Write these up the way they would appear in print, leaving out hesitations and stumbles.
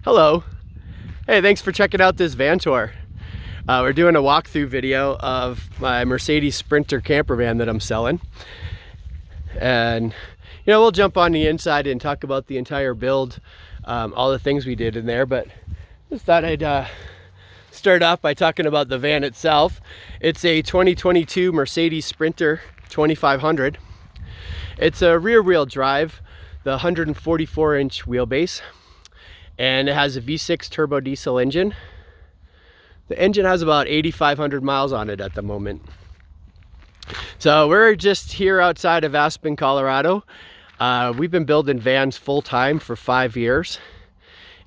Hello. Hey, thanks for checking out this van tour. We're doing a walkthrough video of my Mercedes Sprinter camper van that I'm selling. And, you know, we'll jump on the inside and talk about the entire build, all the things we did in there, but just thought I'd start off by talking about the van itself. It's a 2022 Mercedes Sprinter 2500. It's a rear wheel drive, the 144-inch wheelbase, and it has a V6 turbo diesel engine. The engine has about 8,500 miles on it at the moment. So we're just here outside of Aspen, Colorado. We've been building vans full-time for 5 years,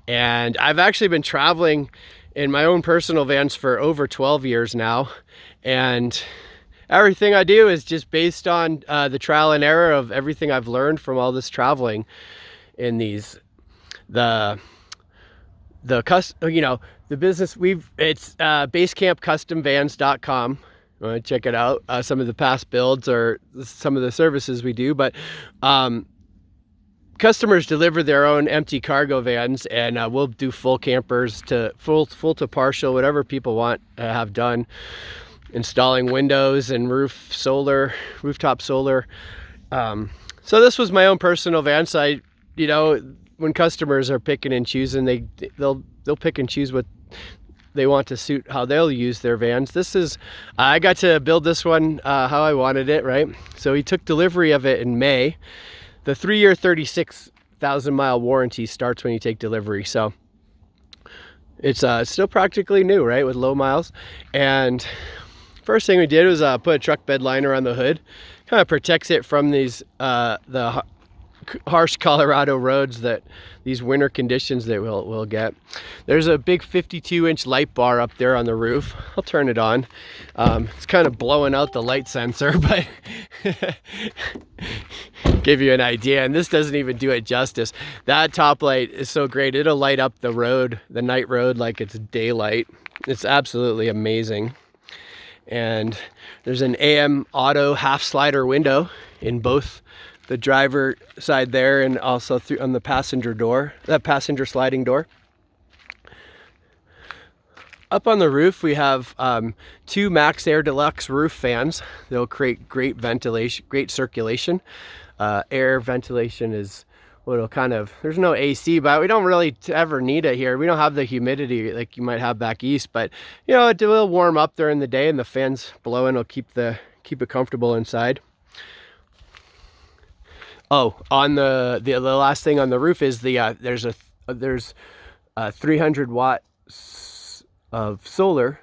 and I've actually been traveling in my own personal vans for over 12 years now, and everything I do is just based on the trial and error of everything I've learned from all this traveling in these. The business it's basecampcustomvans.com. Check it out. Some of the past builds or some of the services we do, but customers deliver their own empty cargo vans, and we'll do full campers to full to partial, whatever people want to have done. Installing windows and rooftop solar. So this was my own personal van. So when customers are picking and choosing, they'll pick and choose what they want to suit how they'll use their vans. I got to build this one how I wanted it, right? So we took delivery of it in May. The 3-year, 36,000 mile warranty starts when you take delivery. So it's still practically new, right? With low miles. And first thing we did was put a truck bed liner on the hood. Kind of protects it from these the harsh Colorado roads, that these winter conditions that we'll get. There's a big 52-inch light bar up there on the roof. I'll turn it on. It's kind of blowing out the light sensor, but give you an idea. And this doesn't even do it justice. That top light is so great. It'll light up the road, the night road, like it's daylight. It's absolutely amazing. And there's an AM auto half slider window in both the driver side there and also on the passenger door, that passenger sliding door. Up on the roof we have 2 Maxxair Deluxe roof fans. They'll create great ventilation, great circulation. Air ventilation is what'll there's no AC, but we don't really ever need it here. We don't have the humidity like you might have back east, but it will warm up during the day, and the fans blowing will keep it comfortable inside. Oh, on the last thing on the roof is there's 300 watts of solar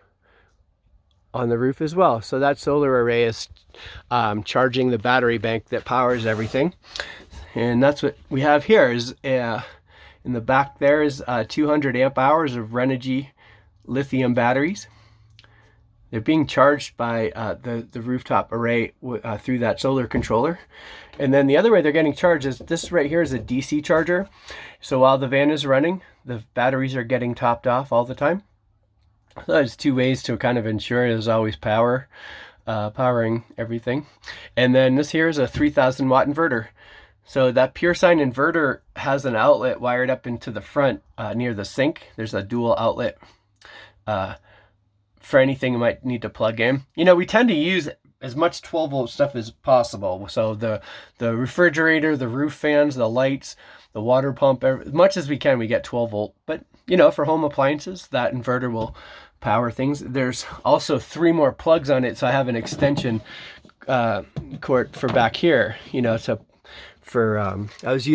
on the roof as well. So that solar array is charging the battery bank that powers everything. And that's what we have here. Is in the back there is 200 amp hours of Renogy lithium batteries. They're being charged by the rooftop array through that solar controller. And then the other way they're getting charged is this right here is a DC charger. So while the van is running, the batteries are getting topped off all the time. So there's 2 ways to kind of ensure there's always power, powering everything. And then this here is a 3,000 watt inverter. So that pure Sine inverter has an outlet wired up into the front near the sink. There's a dual outlet for anything you might need to plug in. We tend to use as much 12 volt stuff as possible. So the refrigerator, the roof fans, the lights, the water pump, as much as we can, we get 12 volt. But for home appliances, that inverter will power things. There's also 3 more plugs on it. So I have an extension cord for back here, I was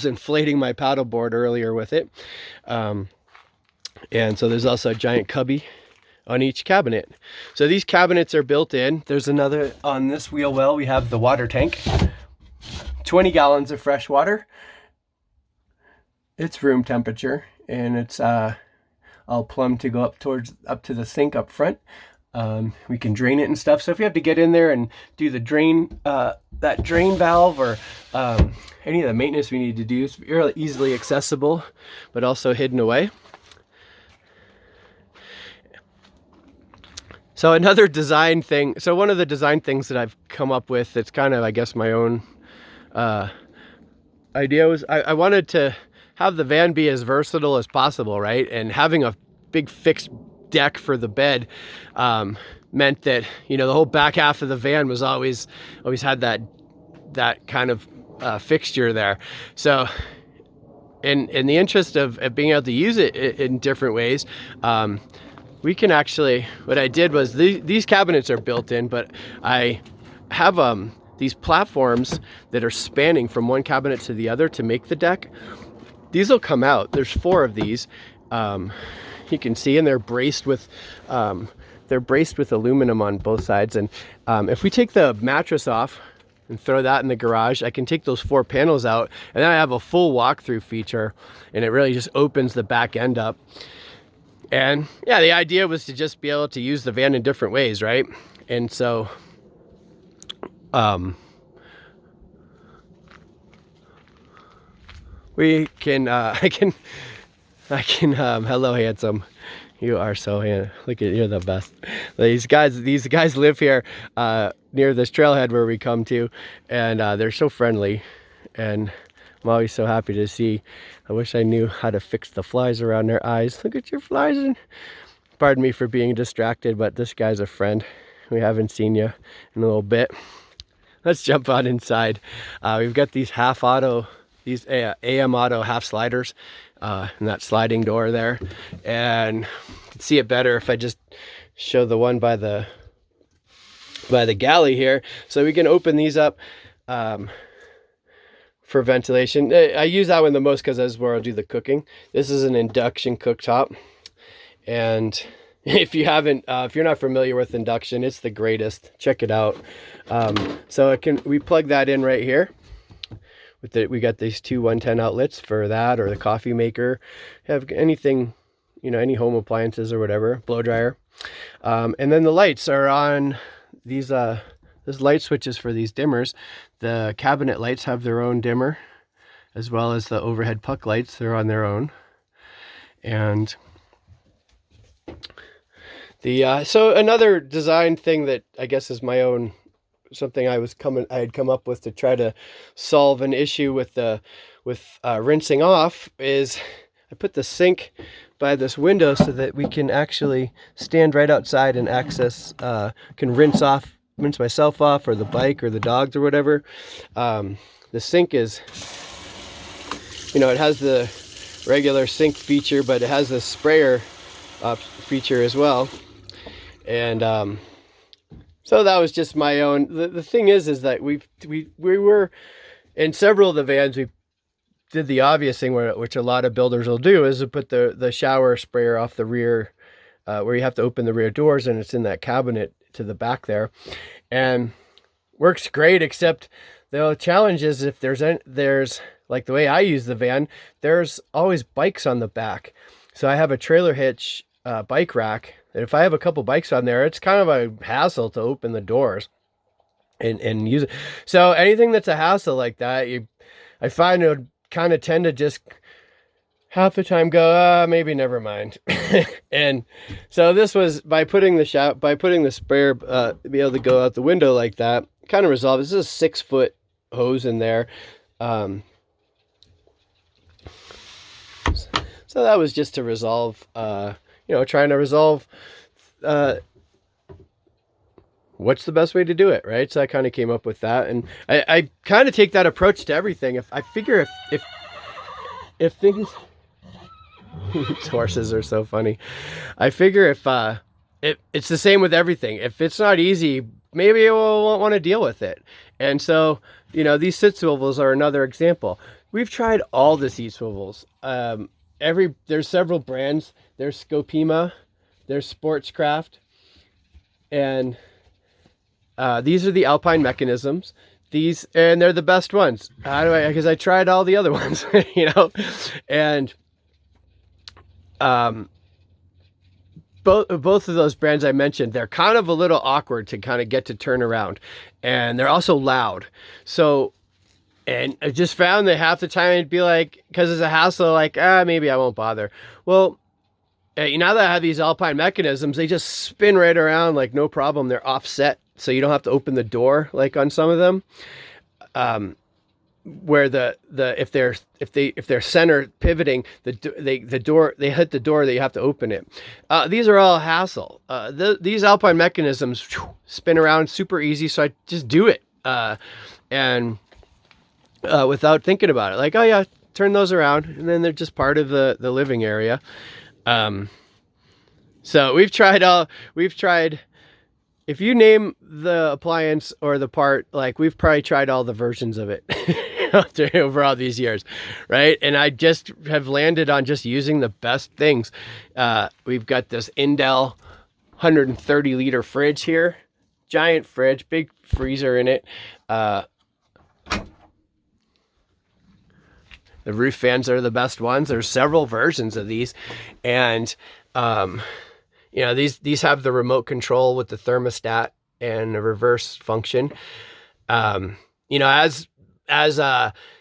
inflating my paddleboard earlier with it. And so there's also a giant cubby on each cabinet. So these cabinets are built in. There's another on this wheel well. We have the water tank, 20 gallons of fresh water. It's room temperature, and it's all plumbed to go up to the sink up front. We can drain it and stuff. So if you have to get in there and do the drain, that drain valve, or any of the maintenance we need to do, it's really easily accessible, but also hidden away. So another design thing, so one of the design things that I've come up with that's kind of, I guess, my own idea was I wanted to have the van be as versatile as possible, right? And having a big fixed deck for the bed meant that, you know, the whole back half of the van was always had that kind of fixture there. So in the interest of being able to use it in different ways, we can actually, what I did was these cabinets are built in, but I have these platforms that are spanning from one cabinet to the other to make the deck. These will come out. There's 4 of these. You can see, and they're braced with aluminum on both sides. And if we take the mattress off and throw that in the garage, I can take those 4 panels out, and then I have a full walkthrough feature, and it really just opens the back end up. And yeah, the idea was to just be able to use the van in different ways, right? And so we can I can hello handsome, you are so handsome, look at, you're the best. These guys live here near this trailhead where we come to, and they're so friendly, and I'm always so happy to see. I wish I knew how to fix the flies around their eyes. Look at your flies. And pardon me for being distracted, but this guy's a friend. We haven't seen you in a little bit. Let's jump on inside. We've got these these AM auto half sliders, and that sliding door there. And you can see it better if I just show the one by the galley here. So we can open these up for ventilation. I use that one the most because that's where I'll do the cooking. This is an induction cooktop, and if you're not familiar with induction, it's the greatest. Check it out. So we plug that in right here. We got these 2 110 outlets for that, or the coffee maker. Have anything, you know, any home appliances or whatever, blow dryer. And then the lights are on these. There's light switches for these dimmers. The cabinet lights have their own dimmer, as well as the overhead puck lights. They're on their own. And so another design thing that I guess is my own, something I had come up with to try to solve an issue with rinsing off, is I put the sink by this window so that we can actually stand right outside and access, can rinse myself off, or the bike, or the dogs, or whatever. The sink is, you know, it has the regular sink feature, but it has a sprayer feature as well. And so that was just my own. The thing is that we were in several of the vans. We did the obvious thing, which a lot of builders will do, is to put the shower sprayer off the rear, where you have to open the rear doors, and it's in that cabinet to the back there, and works great. Except the challenge is, if there's like the way I use the van, there's always bikes on the back. So I have a trailer hitch bike rack, and if I have a couple bikes on there, it's kind of a hassle to open the doors and use it. So anything that's a hassle like that, I find it would kind of tend to just half the time go, maybe never mind. And so this was, by putting the sprayer be able to go out the window like that, kind of resolved. This is a 6-foot hose in there. So that was just to resolve, trying to resolve what's the best way to do it, right? So I kind of came up with that, and I kind of take that approach to everything. If I figure if things these horses are so funny. I figure if it's the same with everything. If it's not easy, maybe I won't want to deal with it. And so, these seat swivels are another example. We've tried all the seat swivels. There's several brands. There's Scopima, there's Sportscraft, and these are the Alpine mechanisms. And they're the best ones. Because I tried all the other ones, and both of those brands I mentioned, they're kind of a little awkward to kind of get to turn around, and they're also loud. So, and I just found that half the time it'd be like, because it's a hassle, like, maybe I won't bother. Well, now that I have these Alpine mechanisms, they just spin right around like no problem. They're offset, so you don't have to open the door like on some of them. where if they're center pivoting, they hit the door that you have to open it. These are all hassle. These Alpine mechanisms spin around super easy, so I just do it and without thinking about it. Like, oh yeah, turn those around, and then they're just part of the living area. So we've tried. If you name the appliance or the part, like, we've probably tried all the versions of it over all these years, right? And I just have landed on just using the best things. We've got this Indel 130 liter fridge here, giant fridge, big freezer in it. The roof fans are the best ones. There's several versions of these, and you know, these have the remote control with the thermostat and a reverse function. You know, as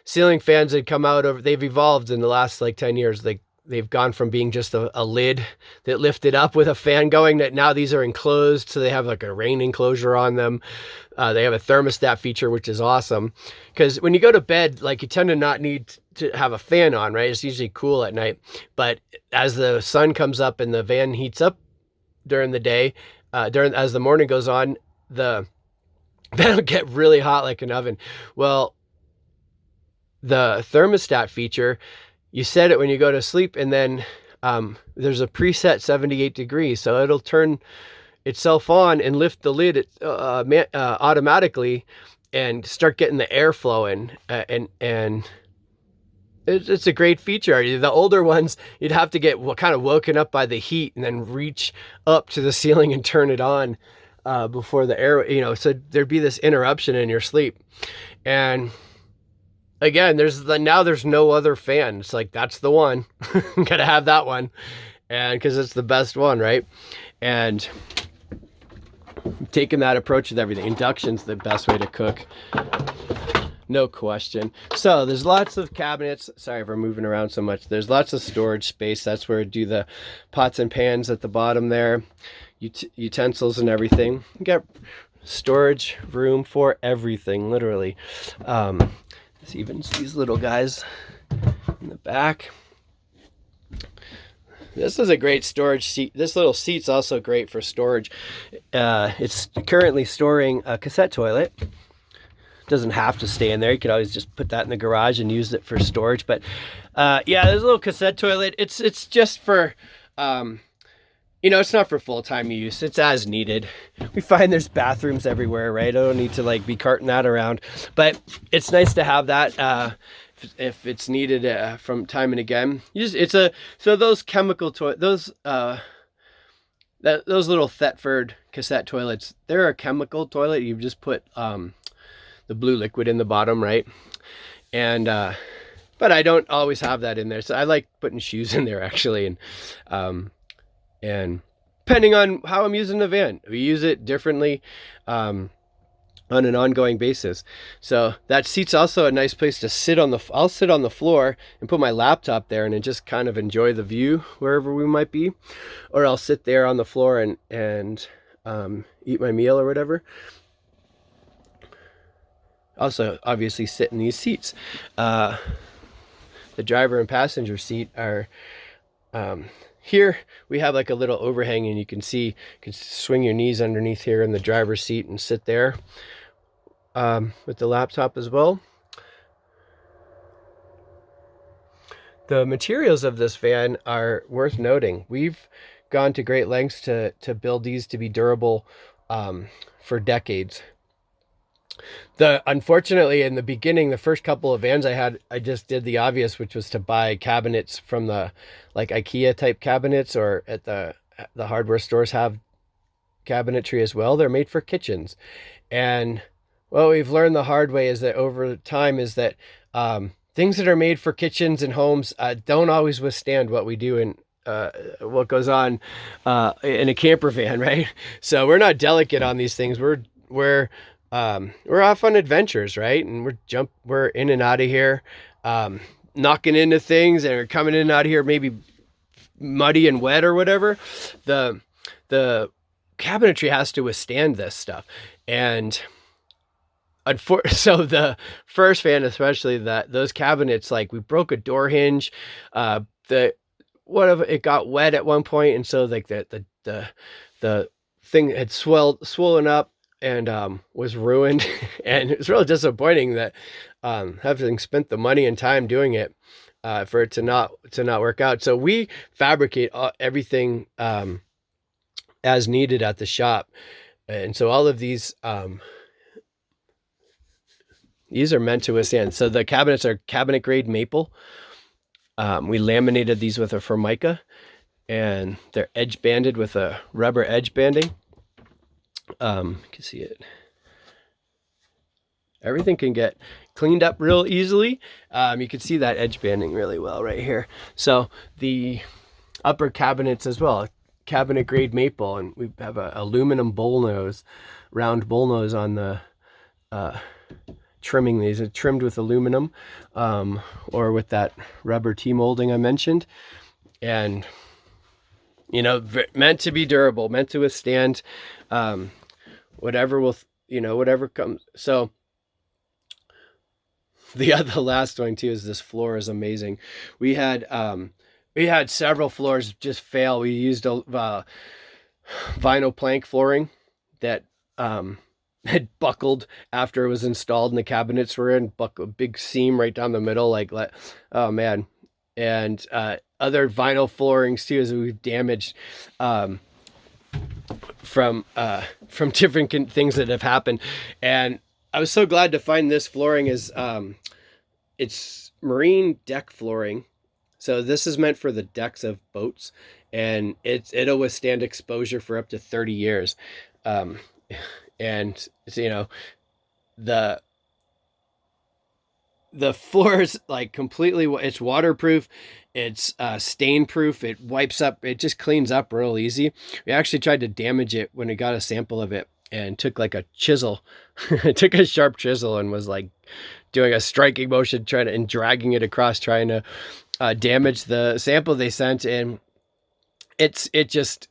ceiling fans had come out they've evolved in the last like 10 years. They've gone from being just a lid that lifted up with a fan going, that now these are enclosed, so they have like a rain enclosure on them. They have a thermostat feature, which is awesome, because when you go to bed, like, you tend to not need to have a fan on, right? It's usually cool at night, but as the sun comes up and the van heats up during the day, as the morning goes on, the van will get really hot like an oven. Well, the thermostat feature, you set it when you go to sleep, and then there's a preset 78 degrees, so it'll turn itself on and lift the lid automatically and start getting the air flowing, and it's a great feature. The older ones, you'd have to get kind of woken up by the heat and then reach up to the ceiling and turn it on before the air, you know, so there'd be this interruption in your sleep. And again, now there's no other fan. It's like, that's the one. Gotta have that one, and because it's the best one, right? And taking that approach with everything. Induction's the best way to cook, no question. So there's lots of cabinets. Sorry if we're moving around so much. There's lots of storage space. That's where I do the pots and pans at the bottom there, utensils and everything. You got storage room for everything, literally. There's even these little guys in the back. This is a great storage seat. This little seat's also great for storage. It's currently storing a cassette toilet. Doesn't have to stay in there. You could always just put that in the garage and use it for storage. But yeah, there's a little cassette toilet. It's just for, you know, it's not for full-time use. It's as needed. We find there's bathrooms everywhere, right? I don't need to like be carting that around. But it's nice to have that if it's needed from time and again. So those chemical those little Thetford cassette toilets, they're a chemical toilet. You just put the blue liquid in the bottom, right? And but I don't always have that in there, so I like putting shoes in there, actually. And depending on how I'm using the van, we use it differently on an ongoing basis. So that seat's also a nice place to sit on I'll sit on the floor and put my laptop there and then just kind of enjoy the view wherever we might be, or I'll sit there on the floor and eat my meal or whatever. Also, obviously, sit in these seats. The driver and passenger seat are here. We have like a little overhang, and you can swing your knees underneath here in the driver's seat and sit there with the laptop as well. The materials of this van are worth noting. We've gone to great lengths to build these to be durable for decades. Unfortunately, in the beginning, the first couple of vans I had, I just did the obvious, which was to buy cabinets from the like IKEA type cabinets, or at the hardware stores have cabinetry as well. They're made for kitchens, and what we've learned the hard way is that over time is that things that are made for kitchens and homes don't always withstand what we do in what goes on in a camper van, right? So we're not delicate on these things. We're off on adventures, right? And we're in and out of here, knocking into things, and we're coming in and out of here maybe muddy and wet or whatever. The cabinetry has to withstand this stuff, and so the first fan, especially, that those cabinets, like, we broke a door hinge, it got wet at one point, and so like the thing had swollen up and was ruined. And it was really disappointing that having spent the money and time doing it, for it to not work out. So we fabricate everything as needed at the shop, and so all of these are meant to withstand. So the cabinets are cabinet grade maple. We laminated these with a Formica, and they're edge banded with a rubber edge banding. You can see it. Everything can get cleaned up real easily. You can see that edge banding really well right here. So the upper cabinets as well, cabinet grade maple, and we have a aluminum bowl nose, round bowl nose on the trimming. These are trimmed with aluminum, or with that rubber T-molding I mentioned. And, you know, meant to be durable, meant to withstand whatever comes. So the last one too is this floor is amazing. We had several floors just fail. We used a vinyl plank flooring that had buckled after it was installed and the cabinets were in, a big seam right down the middle, oh man. And other vinyl floorings too, as we've damaged from different things that have happened. And I was so glad to find this flooring is it's marine deck flooring. So this is meant for the decks of boats, and it'll withstand exposure for up to 30 years. And you know, the floor is like completely, it's waterproof, it's stain proof, it wipes up, it just cleans up real easy. We actually tried to damage it when we got a sample of it, and took like a chisel, took a sharp chisel and was like doing a striking motion, and dragging it across, trying to damage the sample they sent. And it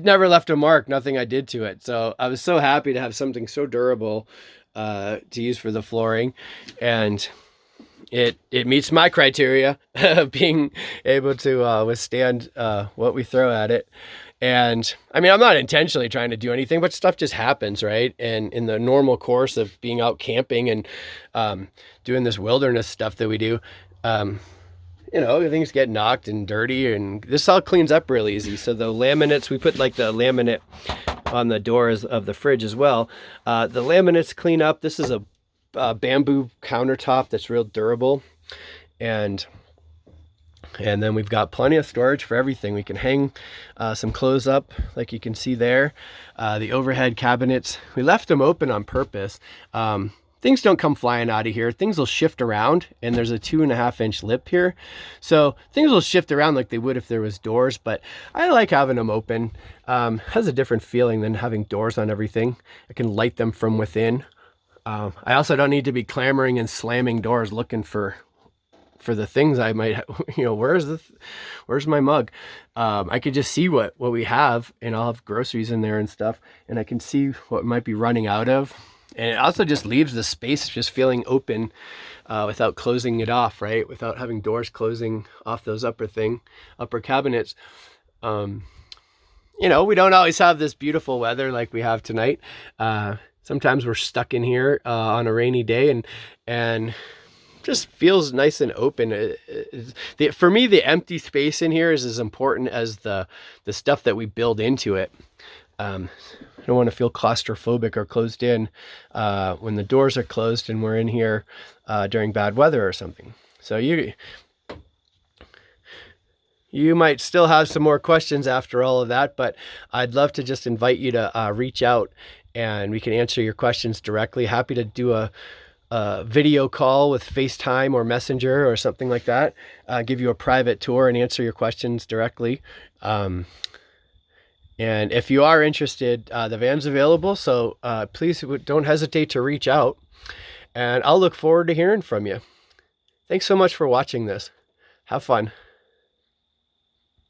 never left a mark, nothing I did to it. So I was so happy to have something so durable to use for the flooring, and it meets my criteria of being able to withstand what we throw at it. And I mean, I'm not intentionally trying to do anything, but stuff just happens, right? And in the normal course of being out camping and doing this wilderness stuff that we do, you know, things get knocked and dirty, and this all cleans up real easy. So the laminates, we put like the laminate on the doors of the fridge as well. The laminates clean up. This is a bamboo countertop that's real durable. And then we've got plenty of storage for everything. We can hang some clothes up, like you can see there. The overhead cabinets, we left them open on purpose. Things don't come flying out of here. Things will shift around, and there's a 2.5-inch lip here. So things will shift around like they would if there was doors, but I like having them open. Has a different feeling than having doors on everything. I can light them from within. I also don't need to be clamoring and slamming doors looking for the things I might, you know, where's my mug? I could just see what we have, and I'll have groceries in there and stuff, and I can see what might be running out of. And it also just leaves the space just feeling open without closing it off, right? Without having doors closing off those upper cabinets. You know, we don't always have this beautiful weather like we have tonight. Sometimes we're stuck in here on a rainy day, and just feels nice and open. For me, the empty space in here is as important as the stuff that we build into it. I don't want to feel claustrophobic or closed in when the doors are closed and we're in here during bad weather or something. So you might still have some more questions after all of that, but I'd love to just invite you to reach out, and we can answer your questions directly. Happy to do a video call with FaceTime or Messenger or something like that. Give you a private tour and answer your questions directly. And if you are interested, the van's available, so please don't hesitate to reach out, and I'll look forward to hearing from you. Thanks so much for watching this. Have fun.